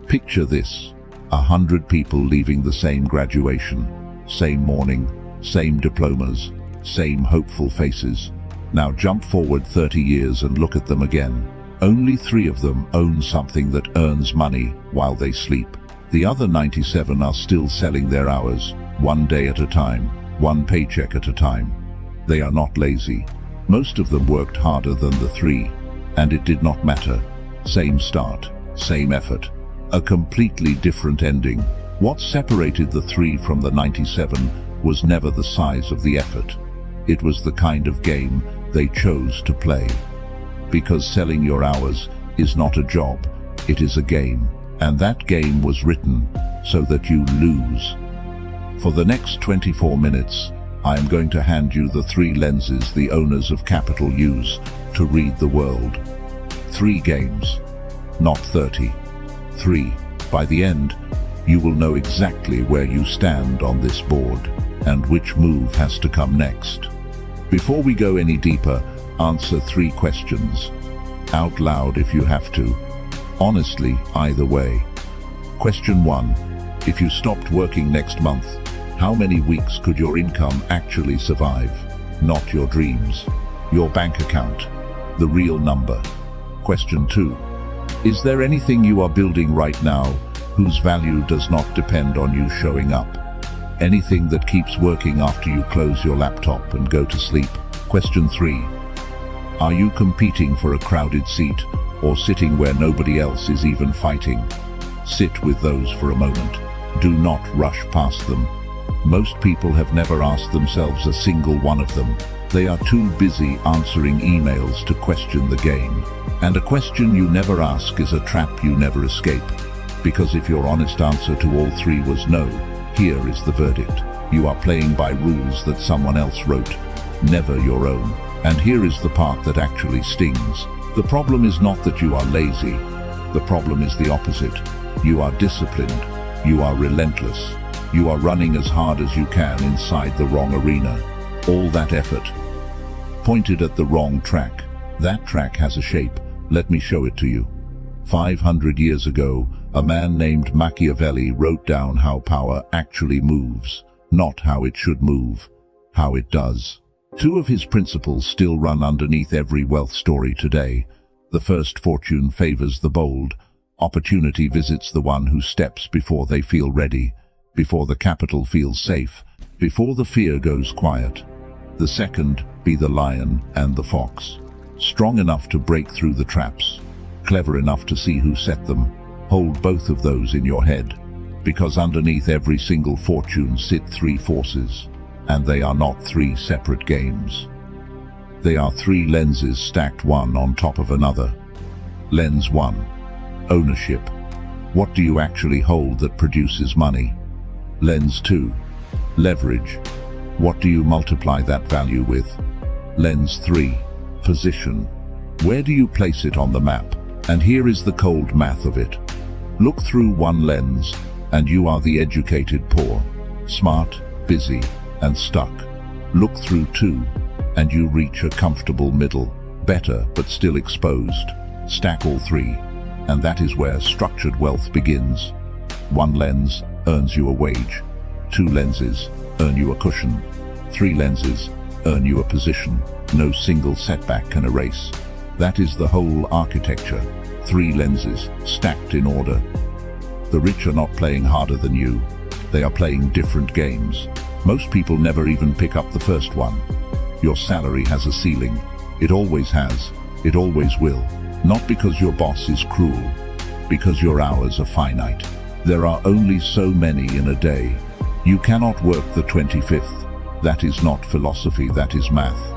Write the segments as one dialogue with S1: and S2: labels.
S1: Picture this: 100 people leaving the same graduation, same morning, same diplomas, same hopeful faces. Now jump forward 30 years and look at them again. Only 3 of them own something that earns money while they sleep. The other 97 are still selling their hours, one day at a time, one paycheck at a time. They are not lazy. Most of them worked harder than the 3, and it did not matter. Same start, same effort, a completely different ending. What separated the 3 from the 97 was never the size of the effort. It was the kind of game they chose to play. Because selling your hours is not a job, it is a game. And that game was written so that you lose. For the next 24 minutes, I am going to hand you the 3 lenses the owners of capital use to read the world. 3 games, not 30. 3. By the end, you will know exactly where you stand on this board and which move has to come next. Before we go any deeper, answer 3 questions. Out loud if you have to. Honestly, either way. Question 1. If you stopped working next month, how many weeks could your income actually survive? Not your dreams. Your bank account. The real number. Question 2. Is there anything you are building right now whose value does not depend on you showing up? Anything that keeps working after you close your laptop and go to sleep? Question 3. Are you competing for a crowded seat or sitting where nobody else is even fighting? Sit with those for a moment. Do not rush past them. Most people have never asked themselves a single one of them. They are too busy answering emails to question the game. And a question you never ask is a trap you never escape. Because if your honest answer to all 3 was no, here is the verdict. You are playing by rules that someone else wrote, never your own. And here is the part that actually stings. The problem is not that you are lazy. The problem is the opposite. You are disciplined. You are relentless. You are running as hard as you can inside the wrong arena. All that effort pointed at the wrong track. That track has a shape. Let me show it to you. 500 years ago, a man named Machiavelli wrote down how power actually moves, not how it should move, how it does. 2 of his principles still run underneath every wealth story today. The first: fortune favors the bold. Opportunity visits the one who steps before they feel ready, before the capital feels safe, before the fear goes quiet. The second: be the lion and the fox. Strong enough to break through the traps, clever enough to see who set them. Hold both of those in your head, because underneath every single fortune sit 3 forces. And they are not 3 separate games. They are 3 lenses stacked one on top of another. Lens 1. Ownership. What do you actually hold that produces money? Lens 2. Leverage. What do you multiply that value with? Lens 3. Position. Where do you place it on the map? And here is the cold math of it. Look through one lens, and you are the educated poor, smart, busy, and stuck. Look through 2, and you reach a comfortable middle, better but still exposed. Stack all 3, and that is where structured wealth begins. 1 lens earns you a wage. 2 lenses earn you a cushion. 3 lenses earn you a position no single setback can erase. That is the whole architecture. 3 lenses stacked in order. The rich are not playing harder than you. They are playing different games. Most people never even pick up the first one. Your salary has a ceiling. It always has. It always will. Not because your boss is cruel, because your hours are finite. There are only so many in a day. You cannot work the 25th. That is not philosophy, that is math.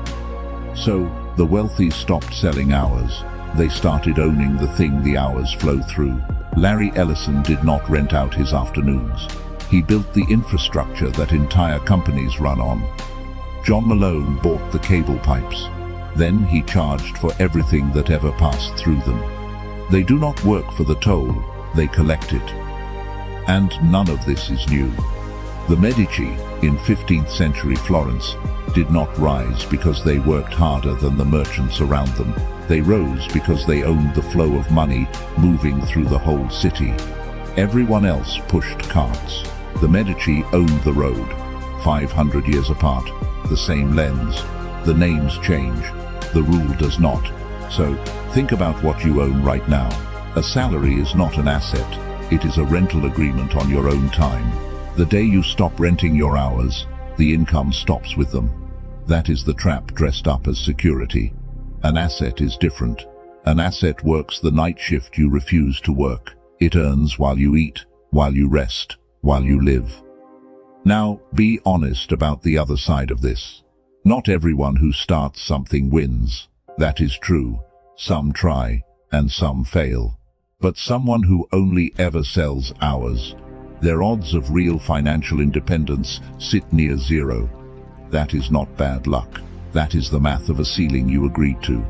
S1: So, the wealthy stopped selling hours. They started owning the thing the hours flow through. Larry Ellison did not rent out his afternoons. He built the infrastructure that entire companies run on. John Malone bought the cable pipes. Then he charged for everything that ever passed through them. They do not work for the toll, they collect it. And none of this is new. The Medici, in 15th century Florence, did not rise because they worked harder than the merchants around them. They rose because they owned the flow of money moving through the whole city. Everyone else pushed carts. The Medici owned the road. 500 years apart, the same lens. The names change. The rule does not. So, think about what you own right now. A salary is not an asset. It is a rental agreement on your own time. The day you stop renting your hours, the income stops with them. That is the trap dressed up as security. An asset is different. An asset works the night shift you refuse to work. It earns while you eat, while you rest, while you live. Now, be honest about the other side of this. Not everyone who starts something wins. That is true. Some try, and some fail. But someone who only ever sells hours, their odds of real financial independence sit near zero. That is not bad luck. That is the math of a ceiling you agreed to.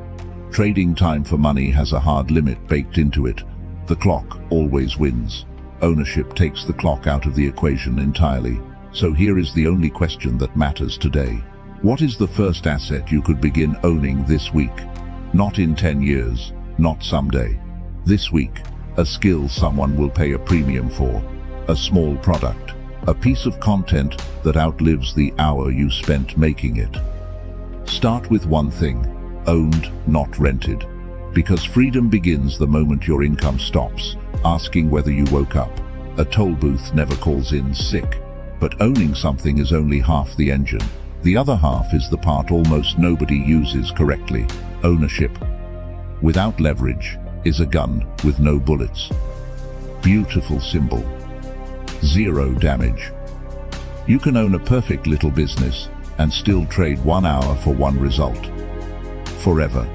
S1: Trading time for money has a hard limit baked into it. The clock always wins. Ownership takes the clock out of the equation entirely. So here is the only question that matters today. What is the first asset you could begin owning this week? Not in 10 years, not someday. This week, a skill someone will pay a premium for. A small product. A piece of content that outlives the hour you spent making it. Start with one thing. Owned, not rented. Because freedom begins the moment your income stops, asking whether you woke up. A toll booth never calls in sick. But owning something is only half the engine. The other half is the part almost nobody uses correctly. Ownership. Without leverage is a gun with no bullets. Beautiful symbol. Zero damage. You can own a perfect little business and still trade 1 hour for one result. Forever.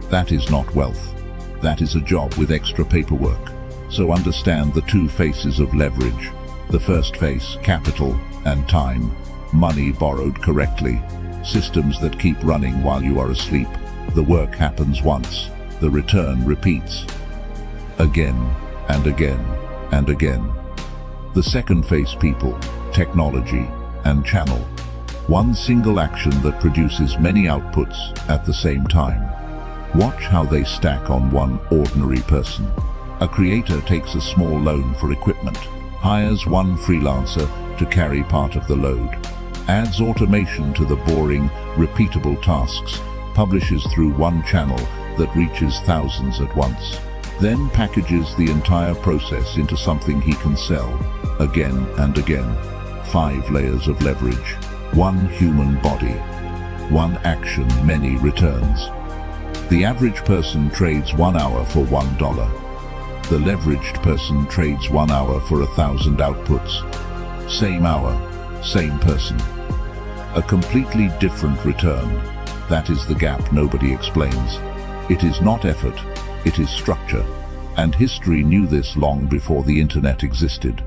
S1: That is not wealth. That is a job with extra paperwork. So understand the two faces of leverage. The first face, capital and time. Money borrowed correctly. Systems that keep running while you are asleep. The work happens once. The return repeats. Again and again and again. The second face, people, technology and channel. One single action that produces many outputs at the same time. Watch how they stack on one ordinary person. A creator takes a small loan for equipment, hires one freelancer to carry part of the load, adds automation to the boring, repeatable tasks, publishes through one channel that reaches thousands at once, then packages the entire process into something he can sell, again and again. 5 layers of leverage. One human body. One action, many returns. The average person trades 1 hour for $1. The leveraged person trades 1 hour for 1,000 outputs. Same hour, same person. A completely different return. That is the gap nobody explains. It is not effort, it is structure. And history knew this long before the internet existed.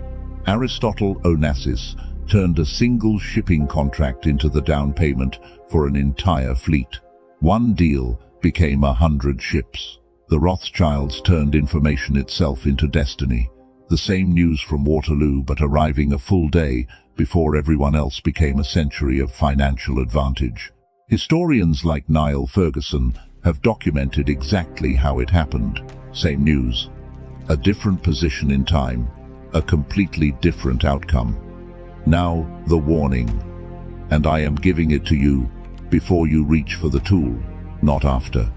S1: Aristotle Onassis turned a single shipping contract into the down payment for an entire fleet. One deal became 100 ships. The Rothschilds turned information itself into destiny. The same news from Waterloo, but arriving a full day before everyone else, became a century of financial advantage. Historians like Niall Ferguson have documented exactly how it happened. Same news, a different position in time, a completely different outcome. Now, the warning. And I am giving it to you before you reach for the tool, not after.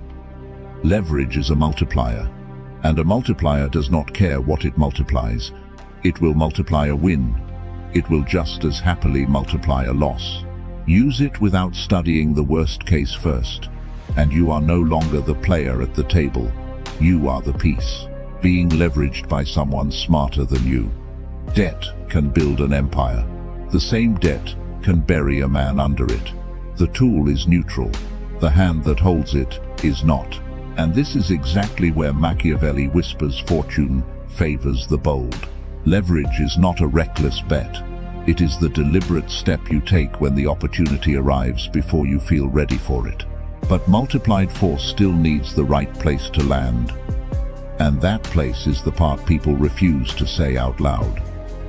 S1: Leverage is a multiplier, and a multiplier does not care what it multiplies. It will multiply a win. It will just as happily multiply a loss. Use it without studying the worst case first, and you are no longer the player at the table. You are the piece, being leveraged by someone smarter than you. Debt can build an empire. The same debt can bury a man under it. The tool is neutral. The hand that holds it is not. And this is exactly where Machiavelli whispers fortune favors the bold. Leverage is not a reckless bet. It is the deliberate step you take when the opportunity arrives before you feel ready for it. But multiplied force still needs the right place to land. And that place is the part people refuse to say out loud.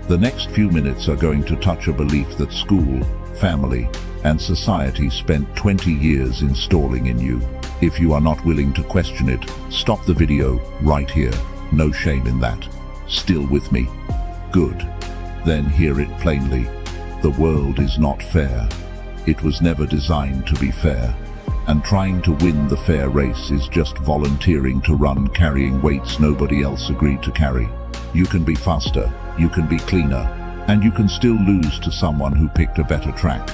S1: The next few minutes are going to touch a belief that school, family, and society spent 20 years installing in you. If you are not willing to question it, stop the video right here. No shame in that. Still with me? Good. Then hear it plainly. The world is not fair. It was never designed to be fair. And trying to win the fair race is just volunteering to run carrying weights nobody else agreed to carry. You can be faster, you can be cleaner, and you can still lose to someone who picked a better track.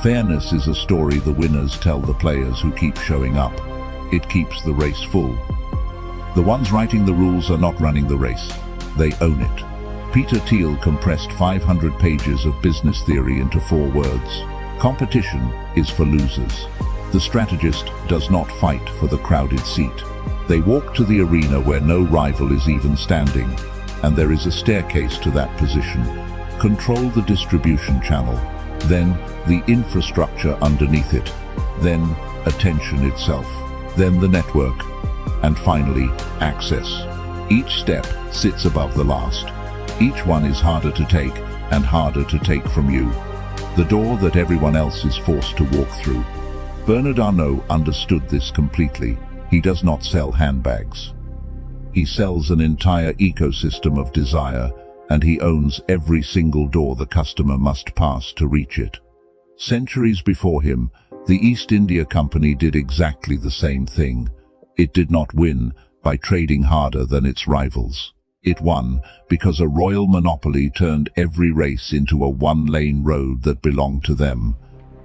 S1: Fairness is a story the winners tell the players who keep showing up. It keeps the race full. The ones writing the rules are not running the race. They own it. Peter Thiel compressed 500 pages of business theory into 4 words. Competition is for losers. The strategist does not fight for the crowded seat. They walk to the arena where no rival is even standing, and there is a staircase to that position. Control the distribution channel, then the infrastructure underneath it, then attention itself, then the network, and finally access. Each step sits above the last. Each one is harder to take and harder to take from you. The door that everyone else is forced to walk through. Bernard Arnault understood this completely. He does not sell handbags. He sells an entire ecosystem of desire, and he owns every single door the customer must pass to reach it. Centuries before him, the East India Company did exactly the same thing. It did not win by trading harder than its rivals. It won because a royal monopoly turned every race into a one-lane road that belonged to them.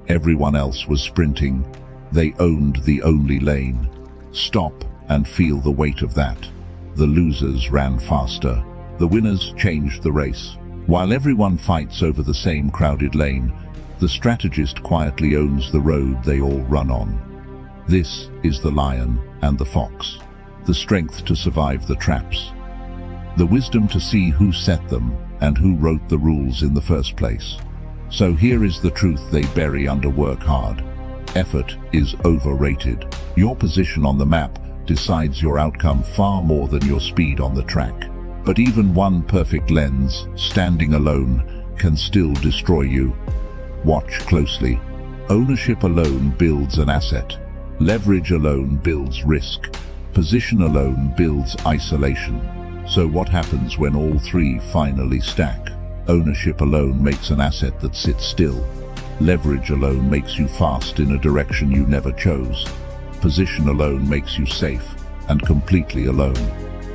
S1: Everyone else was sprinting. They owned the only lane. Stop and feel the weight of that. The losers ran faster. The winners changed the race. While everyone fights over the same crowded lane, the strategist quietly owns the road they all run on. This is the lion and the fox. The strength to survive the traps. The wisdom to see who set them and who wrote the rules in the first place. So here is the truth they bury under work hard. Effort is overrated. Your position on the map decides your outcome far more than your speed on the track. But even one perfect lens, standing alone, can still destroy you. Watch closely. Ownership alone builds an asset. Leverage alone builds risk. Position alone builds isolation. So what happens when all 3 finally stack? Ownership alone makes an asset that sits still. Leverage alone makes you fast in a direction you never chose. Position alone makes you safe and completely alone.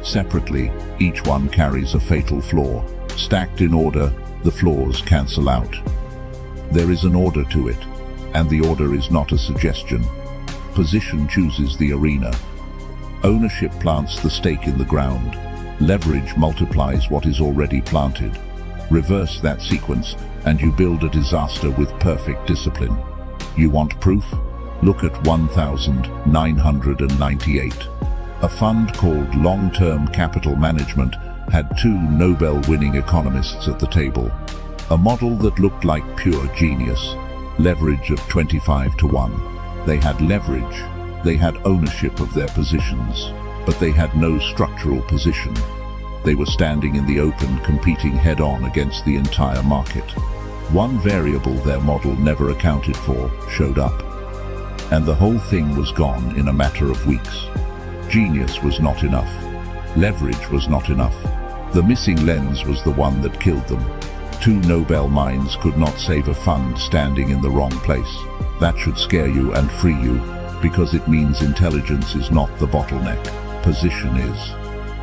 S1: Separately, each one carries a fatal flaw. Stacked in order, the flaws cancel out. There is an order to it, and the order is not a suggestion. Position chooses the arena. Ownership plants the stake in the ground. Leverage multiplies what is already planted. Reverse that sequence, and you build a disaster with perfect discipline. You want proof? Look at 1998. A fund called Long-Term Capital Management had 2 Nobel-winning economists at the table. A model that looked like pure genius. Leverage of 25 to 1. They had leverage. They had ownership of their positions, but they had no structural position. They were standing in the open, competing head-on against the entire market. One variable their model never accounted for showed up, and the whole thing was gone in a matter of weeks. Genius was not enough. Leverage was not enough. The missing lens was the one that killed them. 2 Nobel minds could not save a fund standing in the wrong place. That should scare you and free you, because it means intelligence is not the bottleneck. Position is.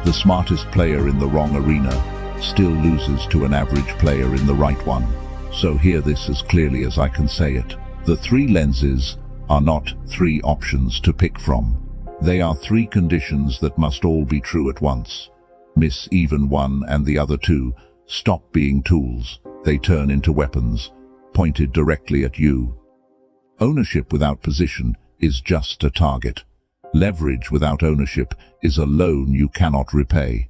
S1: The smartest player in the wrong arena still loses to an average player in the right one. So hear this as clearly as I can say it. The 3 lenses are not 3 options to pick from. They are 3 conditions that must all be true at once. Miss even one and the other 2 stop being tools. They turn into weapons, pointed directly at you. Ownership without position is just a target. Leverage without ownership is a loan you cannot repay.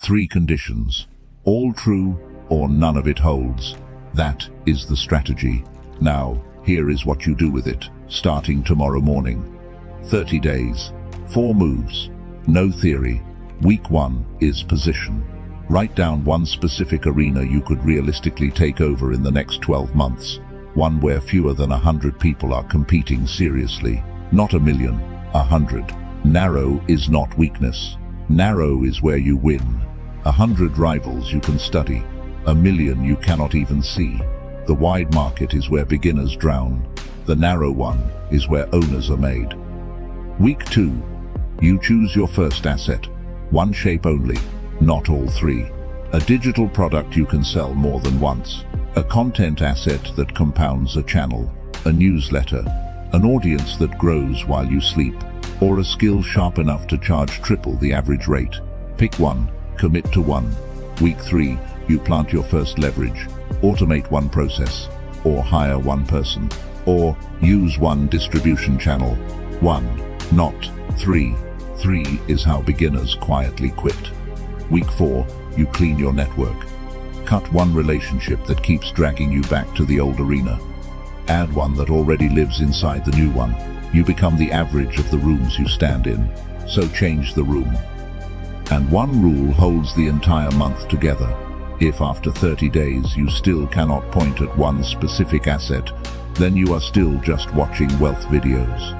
S1: 3 conditions, all true or none of it holds. That is the strategy. Now, here is what you do with it, starting tomorrow morning. 30 days, 4 moves, no theory. Week 1 is position. Write down one specific arena you could realistically take over in the next 12 months. One where fewer than 100 people are competing seriously. Not 1 million, 100. Narrow is not weakness. Narrow is where you win. 100 rivals you can study, 1,000,000 you cannot even see. The wide market is where beginners drown. The narrow one is where owners are made. Week 2. You choose your first asset. One shape only, not all three. A digital product you can sell more than once. A content asset that compounds a channel, a newsletter, an audience that grows while you sleep, or a skill sharp enough to charge triple the average rate. Pick one, commit to one. Week 3, you plant your first leverage. Automate one process, or hire one person, or use one distribution channel. 1, not 3. 3 is how beginners quietly quit. Week 4, you clean your network. Cut one relationship that keeps dragging you back to the old arena. Add one that already lives inside the new one. You become the average of the rooms you stand in. So change the room. And one rule holds the entire month together. If after 30 days you still cannot point at one specific asset, then you are still just watching wealth videos.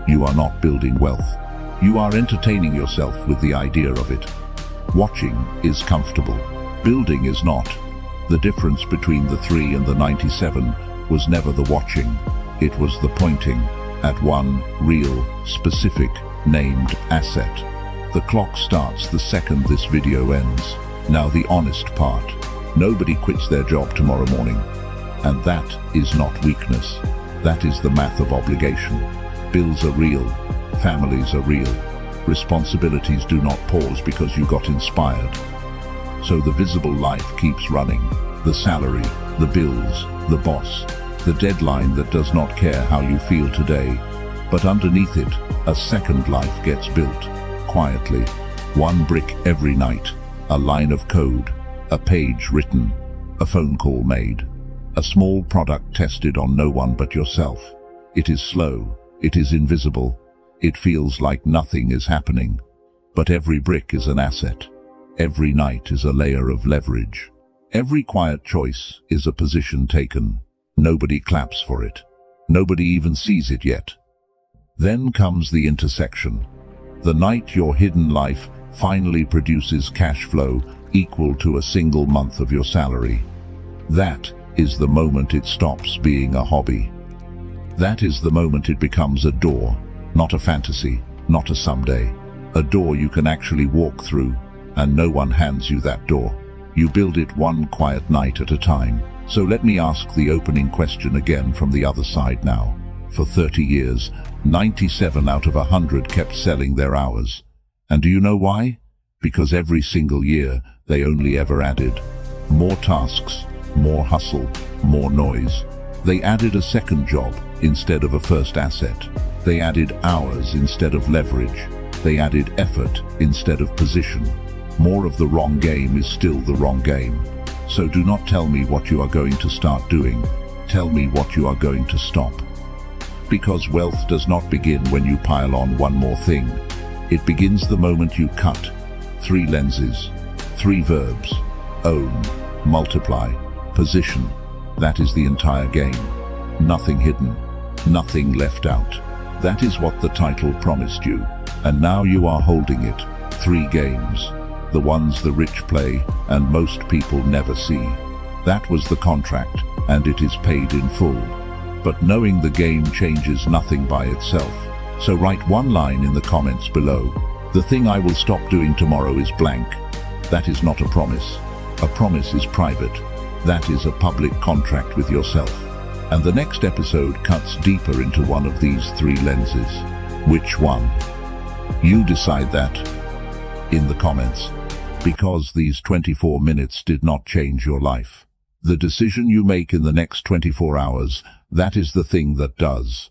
S1: You are not building wealth. You are entertaining yourself with the idea of it. Watching is comfortable. Building is not. The difference between the 3 and the 97 was never the watching. It was the pointing at one real, specific, named asset. The clock starts the second this video ends. Now the honest part. Nobody quits their job tomorrow morning. And that is not weakness. That is the math of obligation. Bills are real. Families are real. Responsibilities do not pause because you got inspired. So the visible life keeps running. The salary, the bills, the boss, the deadline that does not care how you feel today. But underneath it, a second life gets built, quietly. One brick every night, a line of code, a page written, a phone call made, a small product tested on no one but yourself. It is slow, it is invisible, it feels like nothing is happening. But every brick is an asset. Every night is a layer of leverage. Every quiet choice is a position taken. Nobody claps for it. Nobody even sees it yet. Then comes the intersection. The night your hidden life finally produces cash flow equal to a single month of your salary. That is the moment it stops being a hobby. That is the moment it becomes a door, not a fantasy, not a someday. A door you can actually walk through, and no one hands you that door. You build it one quiet night at a time. So let me ask the opening question again from the other side now. For 30 years, 97 out of 100 kept selling their hours. And do you know why? Because every single year, they only ever added more tasks, more hustle, more noise. They added a second job instead of a first asset. They added hours instead of leverage. They added effort instead of position. More of the wrong game is still the wrong game. So do not tell me what you are going to start doing. Tell me what you are going to stop. Because wealth does not begin when you pile on one more thing. It begins the moment you cut. 3 lenses, 3 verbs: own, multiply, position. That is the entire game. Nothing hidden, nothing left out. That is what the title promised you. And now you are holding it. 3 games. The ones the rich play and most people never see. That was the contract, and it is paid in full. But knowing the game changes nothing by itself. So write one line in the comments below. The thing I will stop doing tomorrow is blank. That is not a promise. A promise is private. That is a public contract with yourself. And the next episode cuts deeper into one of these 3 lenses. Which one? You decide that in the comments. Because these 24 minutes did not change your life. The decision you make in the next 24 hours, that is the thing that does.